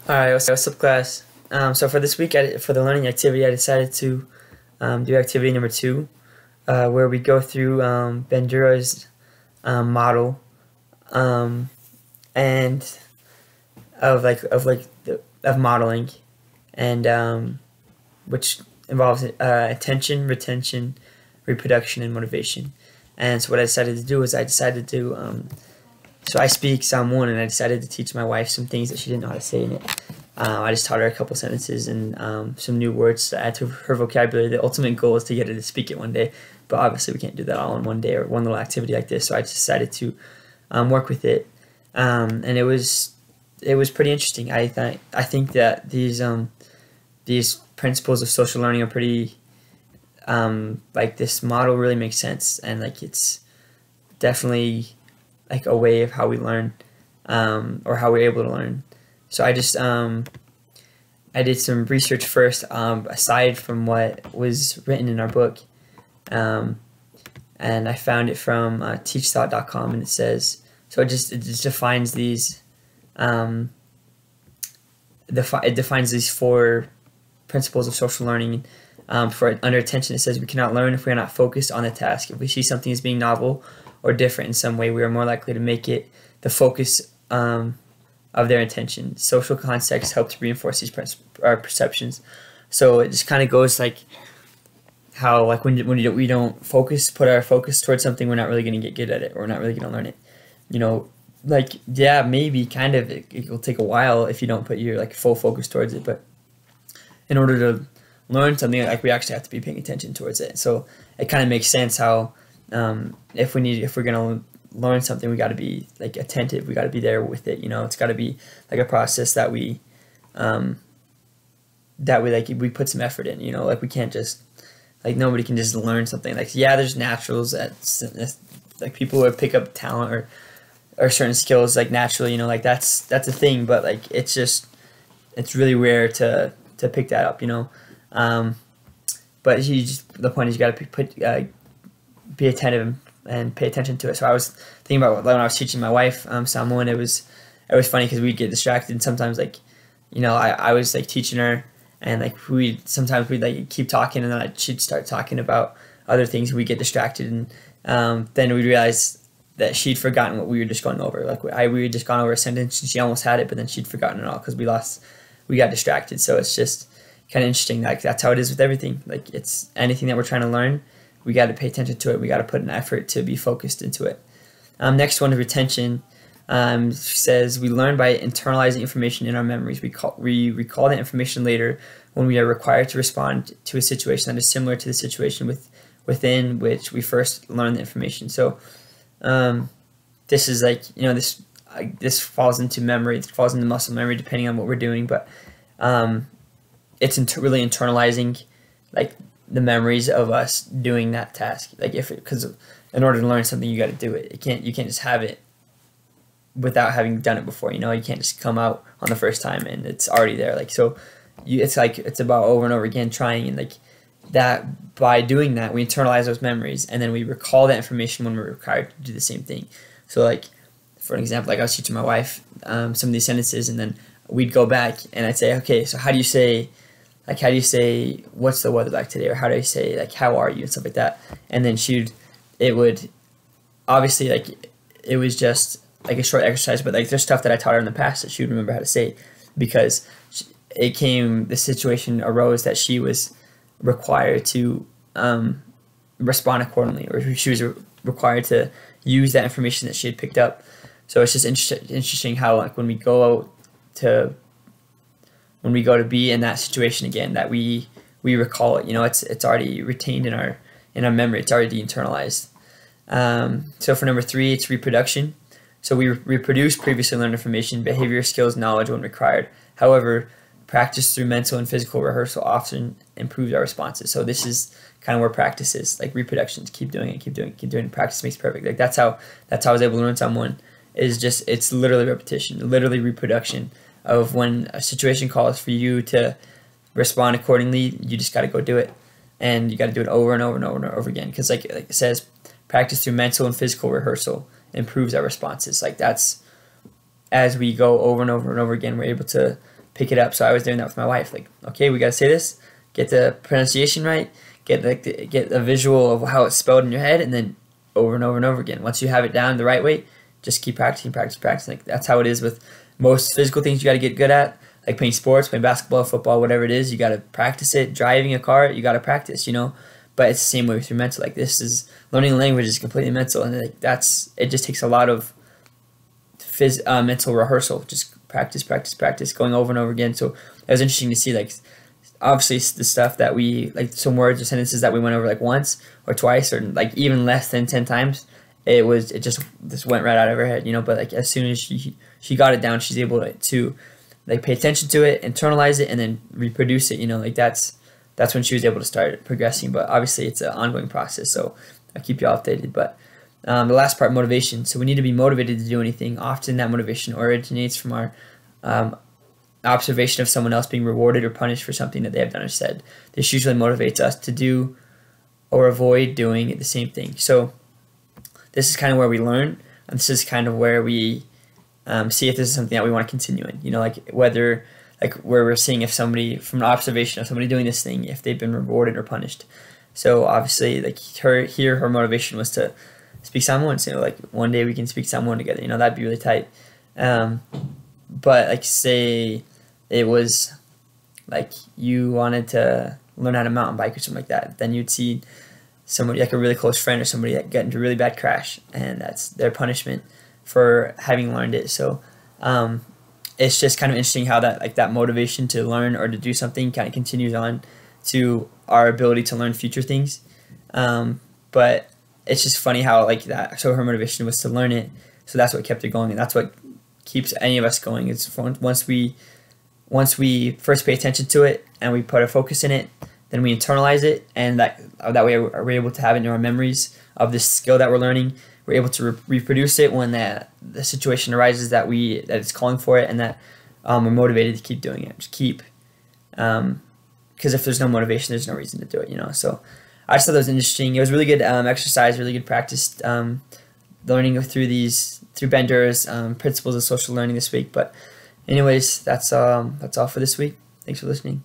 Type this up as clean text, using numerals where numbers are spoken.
Alright, what's up, class? So for this week, for the learning activity, I decided to do activity number 2, where we go through Bandura's model and of modeling, and which involves attention, retention, reproduction, and motivation. And so what I decided to do is so I speak Psalm 1, and I decided to teach my wife some things that she didn't know how to say in it. I just taught her a couple sentences and some new words to add to her vocabulary. The ultimate goal is to get her to speak it one day, but obviously we can't do that all in one day or one little activity like this. So I just decided to work with it, and it was pretty interesting. I think that these principles of social learning are pretty like this model really makes sense, and like it's definitely like a way of how we learn, or how we're able to learn. So I just I did some research first, aside from what was written in our book, and I found it from teachthought.com, and it says, so it just defines these it defines these 4 principles of social learning. For under attention, it says we cannot learn if we are not focused on the task. If we see something as being novel or different in some way, we are more likely to make it the focus of their attention. Social context helps reinforce these our perceptions. So it just kind of goes like how like when we don't put our focus towards something, we're not really going to get good at it, or we're not really going to learn it. You know, like, yeah, maybe kind of it will take a while if you don't put your like full focus towards it, but in order to learn something, like, we actually have to be paying attention towards it. So it kind of makes sense how if we're gonna learn something, we got to be like attentive. We got to be there with it. You know, it's got to be like a process that we like we put some effort in. You know, like we can't just like nobody can just learn something. Like, yeah, there's naturals that like people who pick up talent or certain skills like naturally. You know, like that's a thing. But like it's really rare to pick that up. You know. But the point is you got to be attentive and pay attention to it. So I was thinking about when I was teaching my wife Psalm 1. It was funny because we'd get distracted, and sometimes, like, you know, I was like teaching her, and like we'd like keep talking, and then she'd start talking about other things, and we'd get distracted, and then we'd realize that she'd forgotten what we were just going over. Like we had just gone over a sentence, and she almost had it, but then she'd forgotten it all because we got distracted. So it's just kind of interesting. Like that's how it is with everything. Like it's anything that we're trying to learn, we got to pay attention to it. We got to put an effort to be focused into it. Next one is retention. Says we learn by internalizing information in our memories. We recall that information later when we are required to respond to a situation that is similar to the situation within which we first learned the information. So this is like, you know, this falls into memory. It falls into muscle memory depending on what we're doing, but it's really internalizing like the memories of us doing that task. Like because in order to learn something, you got to do it. You can't just have it without having done it before. You know, you can't just come out on the first time and it's already there. Like, so it's about over and over again trying, and like that, by doing that, we internalize those memories, and then we recall that information when we're required to do the same thing. So like, for an example, like I was teaching my wife some of these sentences, and then we'd go back and I'd say, okay, so how do you say what's the weather like today, or how do you say like how are you, and stuff like that. And then it would obviously, like, it was just like a short exercise, but like there's stuff that I taught her in the past that she would remember how to say, because the situation arose that she was required to respond accordingly, or she was required to use that information that she had picked up. So it's just interesting how, like, when we go to be in that situation again, that we recall it. You know, it's already retained in our memory. It's already internalized. So for number 3, it's reproduction. So we reproduce previously learned information, behavior, skills, knowledge when required. However, practice through mental and physical rehearsal often improves our responses. So this is kind of where practice is, like reproduction. Keep doing it. Practice makes perfect. Like that's how I was able to learn someone. It's literally repetition, literally reproduction of when a situation calls for you to respond accordingly. You just got to go do it, and you got to do it over and over and over and over again. Because like it says, practice through mental and physical rehearsal improves our responses. Like that's, as we go over and over and over again, we're able to pick it up. So I was doing that with my wife. Like, okay, we got to say this, get the pronunciation right, get a visual of how it's spelled in your head, and then over and over and over again. Once you have it down the right way, just keep practicing. Like, that's how it is with most physical things you got to get good at. Like playing sports, playing basketball, football, whatever it is, you got to practice it. Driving a car, you got to practice, But it's the same way with your mental. Like, this is learning a language is completely mental, and like it just takes a lot of mental rehearsal. Just practice, going over and over again. So it was interesting to see, like, obviously the stuff that we, like, some words or sentences that we went over like once or twice or like even less than 10 times, it just went right out of her head, But like as soon as she got it down, she's able to like pay attention to it, internalize it, and then reproduce it. Like that's when she was able to start progressing. But obviously it's an ongoing process, so I'll keep you all updated. But the last part, motivation. So we need to be motivated to do anything. Often that motivation originates from our observation of someone else being rewarded or punished for something that they have done or said. This usually motivates us to do or avoid doing the same thing. So this is kind of where we learn, and this is kind of where we see if this is something that we want to continue in. Like whether, like where we're seeing if somebody, from an observation of somebody doing this thing, if they've been rewarded or punished. So obviously, like her motivation was to speak Samoan. So like one day we can speak Samoan together. That'd be really tight. But like say it was like you wanted to learn how to mountain bike or something like that, then you'd see somebody like a really close friend or somebody that got into a really bad crash, and that's their punishment for having learned it. So it's just kind of interesting how that motivation to learn or to do something kind of continues on to our ability to learn future things. But it's just funny how like that. So her motivation was to learn it, so that's what kept her going, and that's what keeps any of us going. Is once we first pay attention to it and we put our focus in it, then we internalize it, and that way we're able to have it in our memories of this skill that we're learning. We're able to reproduce it when the situation arises that it's calling for it, and that we're motivated to keep doing it. Just keep, because if there's no motivation, there's no reason to do it. So I just thought that was interesting. It was really good exercise, really good practice, learning through Bender's principles of social learning this week. But anyways, that's all for this week. Thanks for listening.